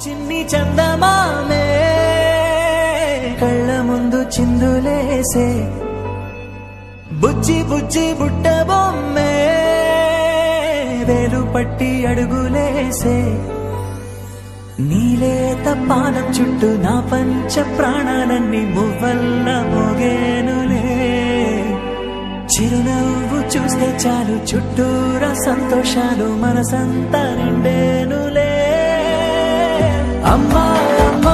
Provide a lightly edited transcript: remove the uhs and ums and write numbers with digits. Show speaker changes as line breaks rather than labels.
చిన్ని చందమామే కళ్ళ ముందు చిందులేసే బుజ్జి బుజ్జి బుట్ట బొమ్మే వేలు పట్టి అడుగులేసే నీలేత పానం చుట్టూ నా పంచ ప్రాణాలన్నీ మువ్వల్ల మోగేనులే చిరునవ్వు చూస్తే చాలు చుట్టూరా సంతోషాలు మనసంతా నిండేనులే అమ్మా అమ్మా